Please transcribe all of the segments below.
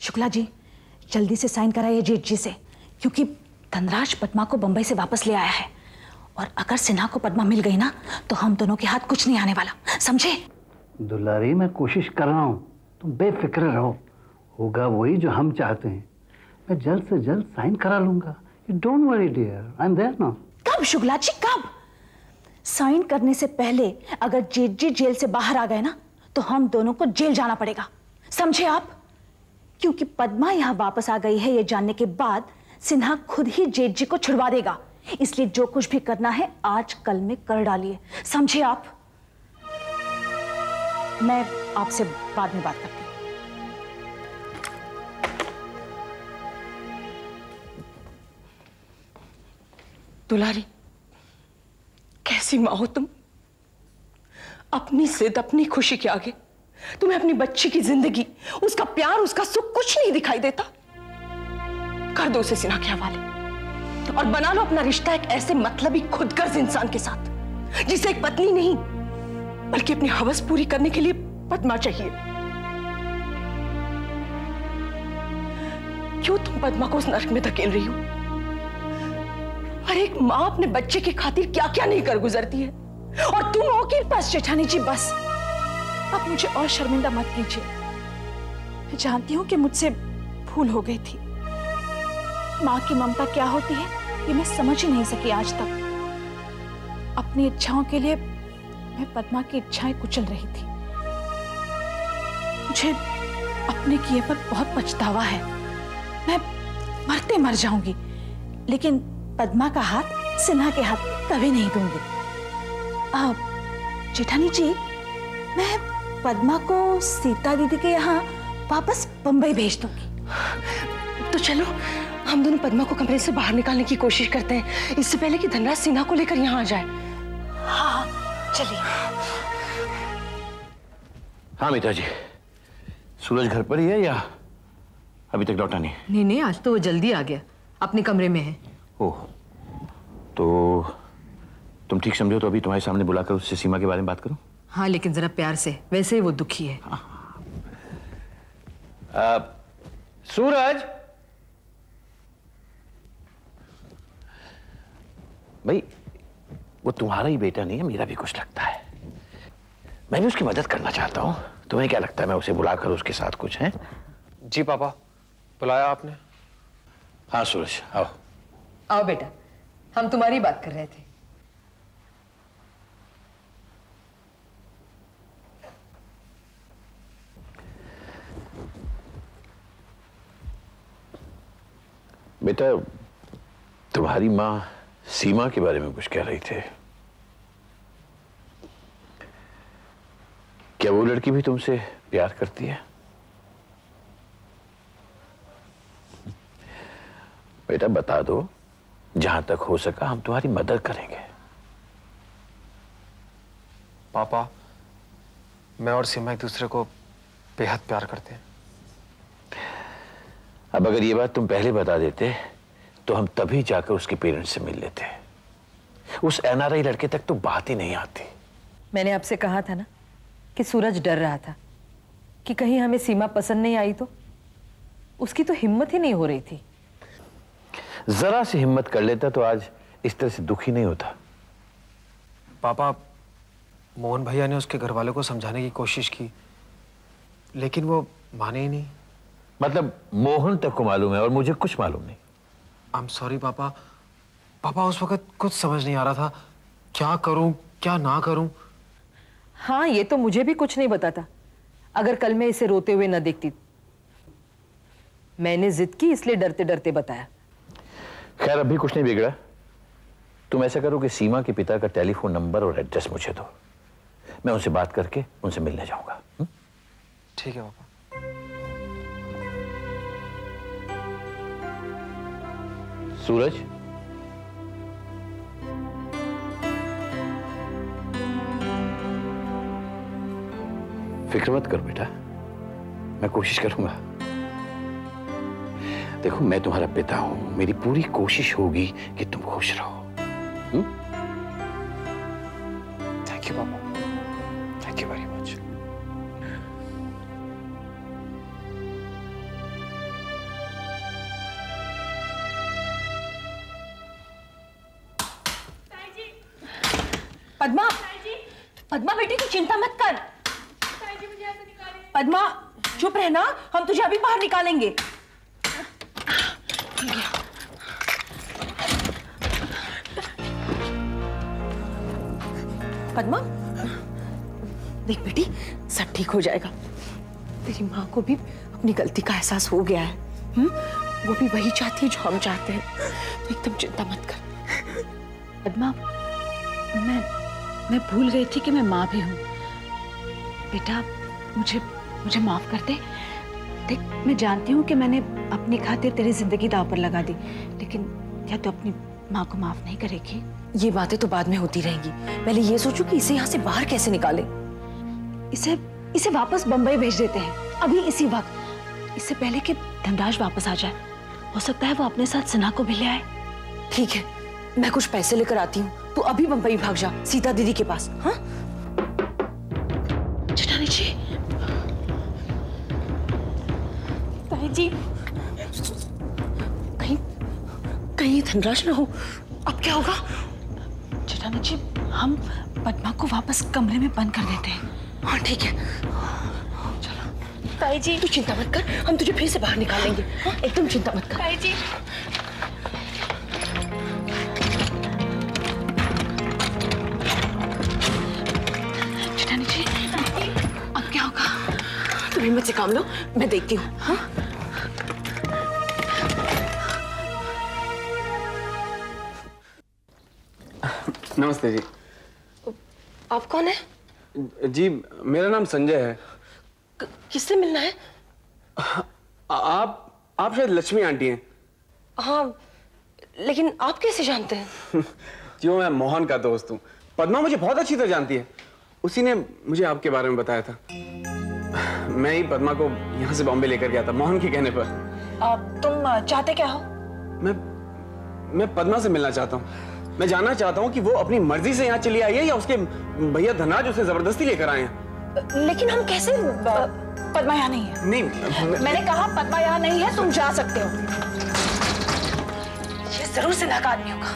शुक्ला जी, जल्दी से साइन कराइए जेठ जी से, क्योंकि धनराज पद्मा को बंबई से वापस ले आया है। और अगर सिन्हा को पद्मा मिल गई ना, तो हम दोनों के हाथ कुछ नहीं आने वाला, समझे? दुलारी, मैं कोशिश कर रहा हूँ, तुम बेफिक्र रहो। होगा वही जो हम चाहते हैं। मैं जल्द से जल्द साइन करा लूंगा। You don't worry dear, I am there now. कब शुक्ला जी, कब? साइन करने से पहले अगर जेठ जी जेल से बाहर आ गए ना, तो हम दोनों को जेल जाना पड़ेगा, समझे आप? क्योंकि पद्मा यहां वापस आ गई है ये जानने के बाद सिन्हा खुद ही जेठ जी को छुड़वा देगा। इसलिए जो कुछ भी करना है आज कल में कर डालिए, समझे आप? मैं आपसे बाद में बात करती हूँ। दुलारी, कैसी माँ हो तुम? अपनी जिद, अपनी खुशी के आगे तुम्हें अपनी बच्ची की जिंदगी, उसका प्यार, उसका सुख कुछ नहीं दिखाई देता। कर दो उसे सिन्हा के हवाले और बना लो अपना रिश्ता एक ऐसे मतलबी खुदगर्ज इंसान के साथ जिसे एक पत्नी नहीं बल्कि अपनी हवस पूरी करने के लिए पद्मा चाहिए। क्यों तुम पद्मा को उस नरक में धकेल रही हो? और एक मां अपने बच्चे की खातिर क्या क्या नहीं कर गुजरती है, और तुम हो कि बस जेठानी जी, बस आप मुझे और शर्मिंदा मत कीजिए। मैं जानती हूं कि मुझसे भूल हो गई थी। मां की ममता क्या होती है ये मैं समझ ही नहीं सकी आज तक। अपनी इच्छाओं के लिए मैं पद्मा की इच्छाएं कुचल रही थी। मुझे अपने किए पर बहुत पछतावा है। मैं मरते मर जाऊंगी, लेकिन पद्मा का हाथ सिन्हा के हाथ कभी नहीं दूंगी। जेठानी जी, मैं पद्मा को सीता दीदी के यहाँ वापस बंबई भेज दूंगी। तो चलो हम दोनों पद्मा को कमरे से बाहर निकालने की कोशिश करते हैं, इससे पहले कि धनराज सिन्हा को लेकर यहाँ आ जाए। हाँ, चलिए। हाँ मीता जी, सूरज घर पर ही है या अभी तक लौटा नहीं? नहीं नहीं, आज तो वो जल्दी आ गया, अपने कमरे में है। ओह, तो तुम ठीक समझो तो अभी तुम्हारे सामने बुलाकर उससे सीमा के बारे में बात करूं? हाँ, लेकिन जरा प्यार से, वैसे ही वो दुखी है। सूरज, भाई वो तुम्हारा ही बेटा नहीं है, मेरा भी कुछ लगता है। मैं भी उसकी मदद करना चाहता हूँ। तुम्हें क्या लगता है मैं उसे बुलाकर उसके साथ कुछ है? जी पापा, बुलाया आपने? हाँ सूरज, आओ। आओ बेटा, हम तुम्हारी बात कर रहे थे। बेटा, तुम्हारी माँ सीमा के बारे में कुछ कह रही थे। क्या वो लड़की भी तुमसे प्यार करती है? बेटा बता दो, जहां तक हो सका हम तुम्हारी मदद करेंगे। पापा, मैं और सीमा एक दूसरे को बेहद प्यार करते हैं। अब अगर ये बात तुम पहले बता देते तो हम तभी जाकर उसके पेरेंट्स से मिल लेते। उस एनआरआई लड़के तक तो बात ही नहीं आती। मैंने आपसे कहा था ना कि सूरज डर रहा था कि कहीं हमें सीमा पसंद नहीं आई तो। उसकी तो हिम्मत ही नहीं हो रही थी। जरा सी हिम्मत कर लेता तो आज इस तरह से दुखी नहीं होता। पापा, मोहन भैया ने उसके घर वालों को समझाने की कोशिश की, लेकिन वो माने ही नहीं। मतलब मोहन तक को मालूम है और मुझे कुछ मालूम नहीं। आई एम सॉरी पापा। पापा, उस वक्त कुछ समझ नहीं आ रहा था, क्या करूं क्या ना करूं। हाँ, ये तो मुझे भी कुछ नहीं बताता अगर कल मैं इसे रोते हुए न देखती। मैंने जिद की, इसलिए डरते डरते बताया। खैर अभी कुछ नहीं बिगड़ा। तुम ऐसा करो कि सीमा के पिता का टेलीफोन नंबर और एड्रेस मुझे दो, मैं उनसे बात करके उनसे मिलने जाऊंगा। ठीक है पापा। सूरज, फिक्र मत कर बेटा, मैं कोशिश करूंगा। देखो मैं तुम्हारा पिता हूं, मेरी पूरी कोशिश होगी कि तुम खुश रहो। थैंक यू पापा, thank you very much. Padma, Padma बेटी तू चिंता मत कर। पद्मा चुप रहना, हम तुझे अभी बाहर निकालेंगे। पद्मा देख बेटी, सब ठीक हो जाएगा। तेरी माँ को भी अपनी गलती का एहसास हो गया है। वो भी वही चाहती है जो हम चाहते हैं, तो एकदम चिंता मत कर। पद्मा, मैं भूल गई थी कि मैं माँ भी हूँ। बेटा मुझे माफ कर दे। देख, मैं जानती हूँ कि मैंने अपनी खातिर तेरी जिंदगी दांव पर लगा दी, लेकिन क्या तू अपनी माँ को माफ नहीं करेगी? ये बातें तो बाद में होती रहेंगी, पहले ये सोचो कि इसे यहाँ से बाहर कैसे निकालें। इसे वापस बंबई भेज देते हैं, अभी इसी वक्त, इससे पहले कि धनराज वापस आ जाए। हो सकता है वो अपने साथ सना को भी ले आए। ठीक है, मैं कुछ पैसे लेकर आती हूँ, तू अभी बंबई भाग जा सीता दीदी के पास। हाँ जेठानी जी। ताई जी, कहीं धनराज ना हो। अब क्या होगा? जेठानी जी, हम पद्मा को वापस कमरे में बंद कर देते हैं। हाँ ठीक है, चलो। ताई जी तू चिंता मत कर, हम तुझे फिर से बाहर निकालेंगे। हाँ एकदम चिंता मत कर। ताई जी जेठानी जी, अब क्या होगा? तुम हिम्मत से काम लो, मैं देखती हूँ। हाँ नमस्ते जी। आप कौन है? जी मेरा नाम संजय है। किससे मिलना है? आप शायद लक्ष्मी आंटी हैं। हाँ, लेकिन आप कैसे जानते हैं? क्यों, मैं मोहन का दोस्त हूँ। पद्मा मुझे बहुत अच्छी तरह जानती है, उसी ने मुझे आपके बारे में बताया था। मैं ही पद्मा को यहाँ से बॉम्बे लेकर गया था मोहन के कहने पर। तुम चाहते क्या हो? मैं पद्मा से मिलना चाहता हूँ। मैं जानना चाहता हूँ कि वो अपनी मर्जी से यहाँ चली आई है या उसके भैया धनराज उसे जबरदस्ती लेकर आए हैं। लेकिन हम कैसे? पद्मा यहाँ नहीं है। नहीं, मैंने कहा पद्मा यहाँ नहीं है, तुम जा सकते हो। ये जरूर से नाका आदमी होगा।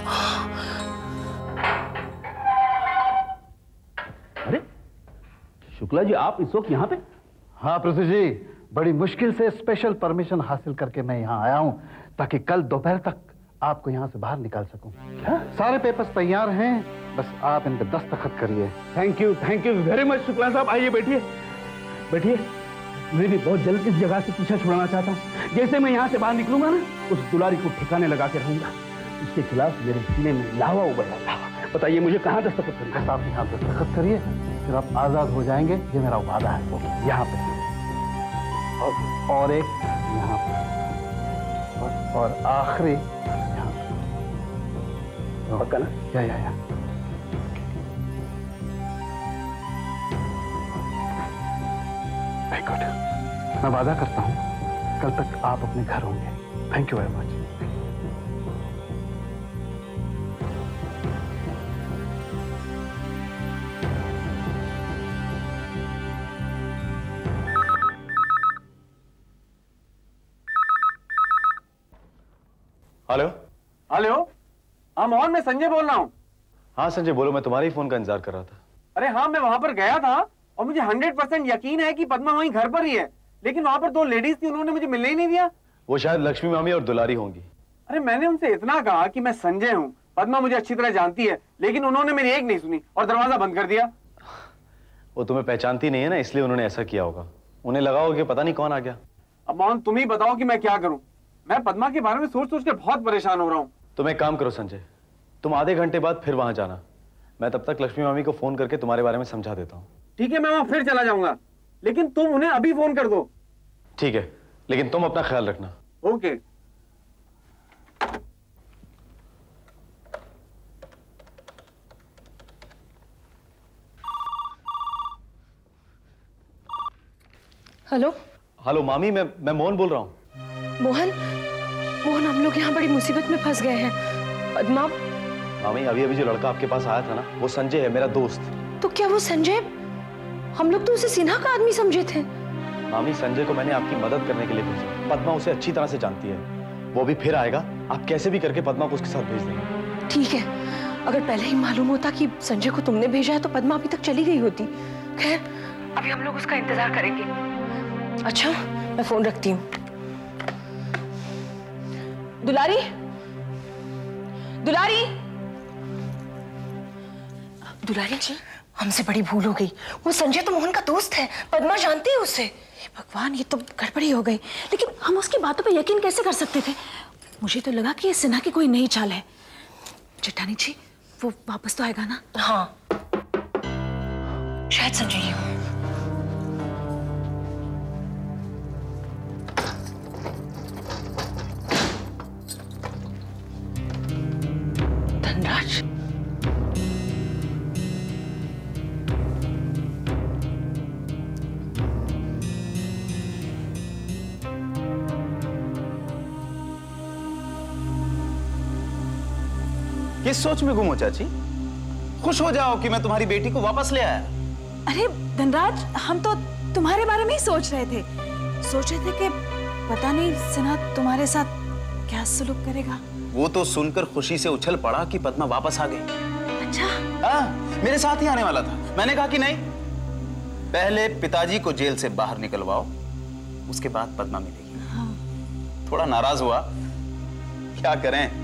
अरे शुक्ला जी, आप इस वक्त यहाँ पे? हाँ प्रसिद्ध जी, बड़ी मुश्किल से स्पेशल परमिशन हासिल करके मैं यहाँ आया हूँ ताकि कल दोपहर तक आपको यहाँ से बाहर निकाल सकूं। सारे पेपर्स तैयार हैं, बस आप इन पे दस्तखत करिए। Thank you very much Shukla साहब। आइए बैठिए बैठिए। मैं भी बहुत जल्द इस जगह से पीछा छुड़ाना चाहता हूँ। जैसे मैं यहाँ से बाहर निकलूंगा ना, उस दुलारी को ठिकाने लगा के रहूंगा। उसके खिलाफ मेरे सीने में लावा उबल रहा था। बताइए मुझे कहाँ दस्तखत करिए? बस आप यहाँ दस्तखत करिए, फिर आप आजाद हो जाएंगे। ये मेरा वादा है। वो यहाँ पे और एक यहाँ पे और आखिरी यहाँ पे। पक्का ना? या वेरी गुड। मैं वादा करता हूँ कल तक आप अपने घर होंगे। Thank you very much. Hello. Hello, हाँ मोहन, मैं संजय बोल रहा हूँ। हाँ संजय बोलो, मैं तुम्हारे ही फोन का इंतजार कर रहा था। अरे हाँ, मैं वहां पर गया था और मुझे 100% यकीन है कि पद्मा वहीं घर पर ही है, लेकिन वहां पर 2 लेडीज थी, उन्होंने मुझे मिलने ही नहीं दिया। वो शायद लक्ष्मी मामी और दुलारी होंगी। अरे मैंने उनसे इतना कहा कि मैं संजय हूँ, पद्मा मुझे अच्छी तरह जानती है, लेकिन उन्होंने मेरी एक नहीं सुनी और दरवाजा बंद कर दिया। वो तुम्हें पहचानती नहीं है ना, इसलिए उन्होंने ऐसा किया होगा। उन्हें लगा होगा कि पता नहीं कौन आ गया। अब मोहन तुम ही बताओ कि मैं क्या करूं। मैं पद्मा के बारे में सोच सोच के बहुत परेशान हो रहा हूँ। तुम एक काम करो संजय, तुम आधे घंटे बाद फिर वहां जाना। मैं तब तक लक्ष्मी मामी को फोन करके तुम्हारे बारे में समझा देता हूँ। ठीक है, मैं वहां फिर चला जाऊंगा, लेकिन तुम उन्हें अभी फोन कर दो। ठीक है, लेकिन तुम अपना ख्याल रखना। ओके। हेलो। हेलो मामी, मैं मोहन बोल रहा हूँ। मोहन, हम लोग यहाँ बड़ी मुसीबत में फंस गए हैं। पद्मा। मामी, अभी अभी जो लड़का आपके पास आया था ना, वो संजय है, मेरा दोस्त। तो क्या वो संजय? हम लोग तो उसे सिन्हा का आदमी समझे थे। मामी, संजय को मैंने आपकी मदद करने के लिए भेजा। पद्मा उसे अच्छी तरह से जानती है, वो भी फिर आएगा। आप कैसे भी करके पद्मा को उसके साथ भेज देंगे। ठीक है, अगर पहले ही मालूम होता कि संजय को तुमने भेजा है तो पद्मा अभी तक चली गई होती। खैर, अभी हम लोग उसका इंतजार करेंगे। अच्छा, मैं फोन रखती हूँ। दुलारी, दुलारी, दुलारी जी, हमसे बड़ी भूल हो गई। वो संजय तो मोहन का दोस्त है, पद्मा जानती है उसे। भगवान, ये तो गड़बड़ी हो गई। लेकिन हम उसकी बातों पर यकीन कैसे कर सकते थे? मुझे तो लगा कि ये सिन्हा की कोई नई चाल है। जेठानी जी, वो वापस तो आएगा ना? हाँ, शायद संजय ही हो। धनराज, किस सोच में गुम हो चाची? खुश हो जाओ कि मैं तुम्हारी बेटी को वापस ले आया। अरे धनराज, हम तो तुम्हारे बारे में ही सोच रहे थे। सोच रहे थे कि पता नहीं सिन्हा तुम्हारे साथ क्या सलूक करेगा। वो तो सुनकर खुशी से उछल पड़ा कि पद्मा वापस आ गई। अच्छा, हाँ, मेरे साथ ही आने वाला था। मैंने कहा कि नहीं, पहले पिताजी को जेल से बाहर निकलवाओ, उसके बाद पद्मा मिलेगी। हाँ। थोड़ा नाराज हुआ, क्या करें,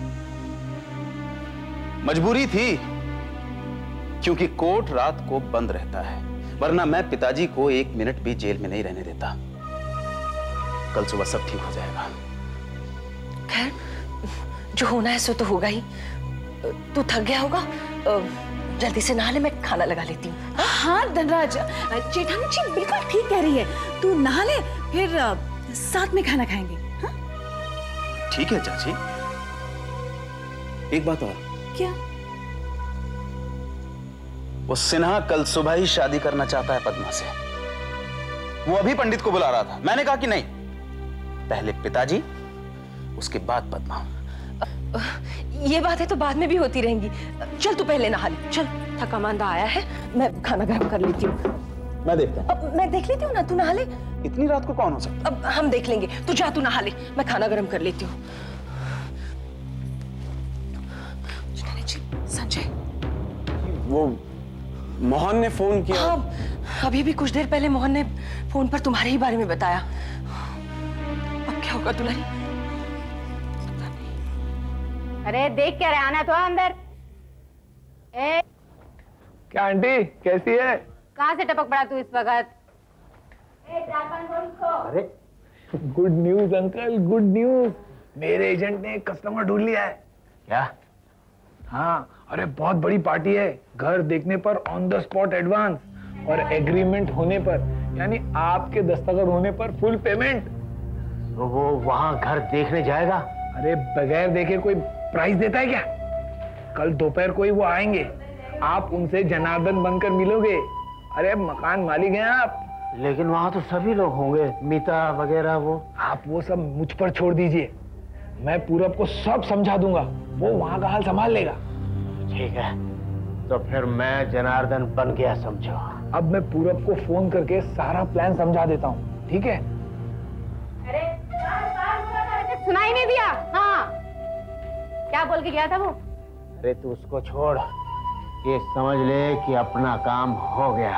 मजबूरी थी, क्योंकि कोर्ट रात को बंद रहता है, वरना मैं पिताजी को 1 मिनट भी जेल में नहीं रहने देता। कल सुबह सब ठीक हो जाएगा। खैर, जो होना है सो तो होगा ही। तू थक गया होगा, जल्दी से नहा ले, मैं खाना लगा लेती हूँ। हाँ धनराज, जेठानी जी बिल्कुल ठीक कह रही है। तू नहा ले, फिर साथ में खाना खाएंगे। हाँ? ठीक है चाची। एक बात और, क्या? वो सिन्हा कल सुबह ही शादी करना चाहता है पद्मा से। वो अभी पंडित को बुला रहा था। मैंने कहा कि नहीं, पहले पिताजी, उसके बाद पद्मा। ये बातें तो बाद में भी होती रहेंगी। चल तू पहले नहा ले, चल। थका मांदा आया है, मैं खाना गर्म कर लेती हूँ। मैं देखता हूँ। अब मैं देख लेती हूँ ना, तू नहा ले। इतनी रात को कौन हो सकता? अब हम देख लेंगे, तू जा, तू नहा ले, मैं खाना गर्म कर लेती हूँ। संजय, वो मोहन ने फोन किया। हाँ, अभी भी कुछ देर पहले मोहन ने फोन पर तुम्हारे ही बारे में बताया। अब क्या होगा दुलारी? अरे देख क्या रहा, आना तो अंदर। ए, क्या आंटी, कैसी है? कहाँ से टपक पड़ा तू इस वक्त? अरे good news uncle, good news. मेरे एजेंट ने एक कस्टमर ढूंढ लिया है। क्या? हाँ, अरे बहुत बड़ी पार्टी है। घर देखने पर ऑन द स्पॉट एडवांस, और एग्रीमेंट होने पर, यानी आपके दस्तखत होने पर फुल पेमेंट। तो वो वहां घर देखने जाएगा? अरे बगैर देखे कोई प्राइस देता है क्या? कल दोपहर को ही वो आएंगे, आप उनसे जनार्दन बनकर मिलोगे। अरे मकान मालिक हैं आप। लेकिन वहां तो सभी लोग होंगे, मीता वगैरह। वो आप वो सब मुझ पर छोड़ दीजिए, मैं पूरब को सब समझा दूंगा, वो वहां का हाल संभाल लेगा। ठीक है, तो फिर मैं जनार्दन बन गया समझो। अब मैं पूरब को फोन करके सारा प्लान समझा देता हूँ, ठीक है? अरे सुनाई नहीं दिया? हाँ, क्या बोल के गया था वो? अरे तू उसको छोड़, ये समझ ले कि अपना काम हो गया।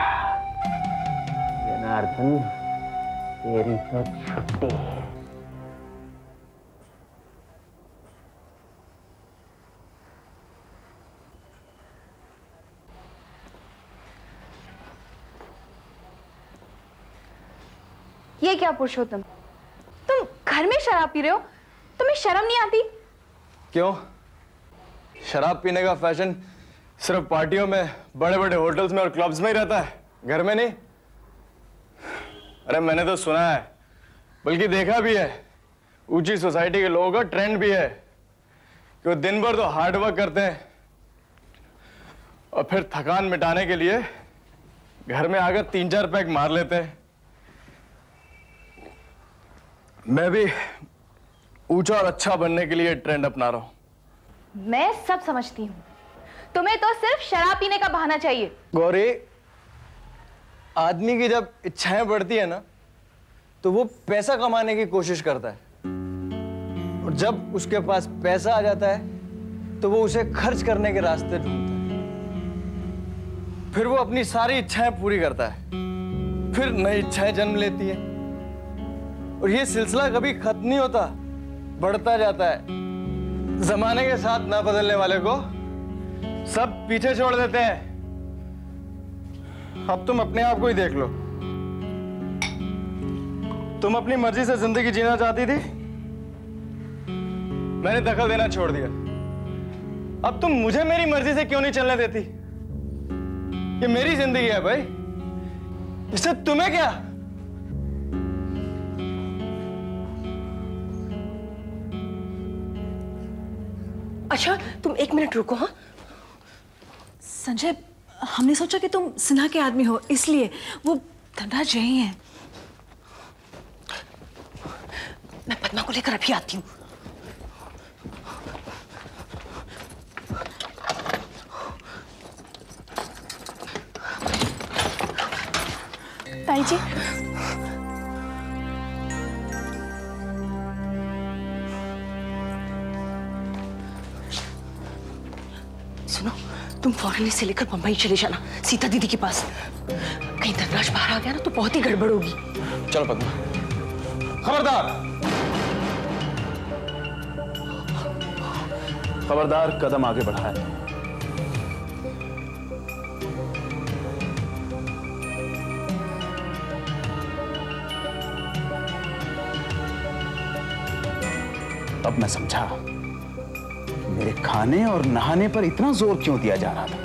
जनार्दन, तेरी तो छुट्टी। ये क्या पुरुषोत्तम, तुम घर में शराब पी रहे हो? तुम्हें शर्म नहीं आती? क्यों? शराब पीने का फैशन सिर्फ पार्टियों में, बड़े बड़े होटल्स में और क्लब्स में ही रहता है, घर में नहीं। अरे मैंने तो सुना है, बल्कि देखा भी है, ऊंची सोसाइटी के लोगों का ट्रेंड भी है कि वो दिन भर तो हार्ड वर्क करते हैं और फिर थकान मिटाने के लिए घर में आकर 3-4 पैक मार लेते हैं। मैं भी ऊंचा और अच्छा बनने के लिए ट्रेंड अपना रहा हूं। मैं सब समझती हूँ, तुम्हें तो सिर्फ शराब पीने का बहाना चाहिए। गौरी, आदमी की जब इच्छाएं बढ़ती है ना, तो वो पैसा कमाने की कोशिश करता है, और जब उसके पास पैसा आ जाता है तो वो उसे खर्च करने के रास्ते ढूंढता है, फिर वो अपनी सारी इच्छाएं पूरी करता है, फिर नई इच्छाएं जन्म लेती है, और ये सिलसिला कभी खत्म नहीं होता, बढ़ता जाता है। जमाने के साथ ना बदलने वाले को सब पीछे छोड़ देते हैं। अब तुम अपने आप को ही देख लो। तुम अपनी मर्जी से जिंदगी जीना चाहती थी, मैंने दखल देना छोड़ दिया। अब तुम मुझे मेरी मर्जी से क्यों नहीं चलने देती? ये मेरी जिंदगी है भाई, इससे तुम्हें क्या? अच्छा तुम 1 मिनट रुको। हाँ संजय, हमने सोचा कि तुम सिन्हा के आदमी हो, इसलिए। वो धनराज यही हैं। मैं पद्मा को लेकर अभी आती हूँ। ताई जी, सुनो, तुम फौरन इसे लेकर बंबई चले जाना, सीता दीदी के पास। कहीं धनराज बाहर आ गया ना तो बहुत ही गड़बड़ होगी। चलो पद्मा, खबरदार, खबरदार, कदम आगे बढ़ाए। अब मैं समझा मेरे खाने और नहाने पर इतना जोर क्यों दिया जा रहा था।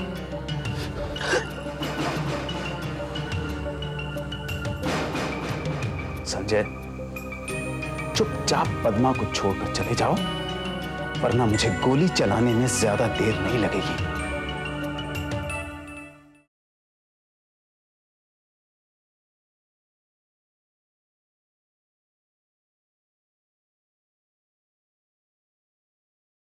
संजय, चुपचाप पद्मा को छोड़कर चले जाओ, वरना मुझे गोली चलाने में ज्यादा देर नहीं लगेगी।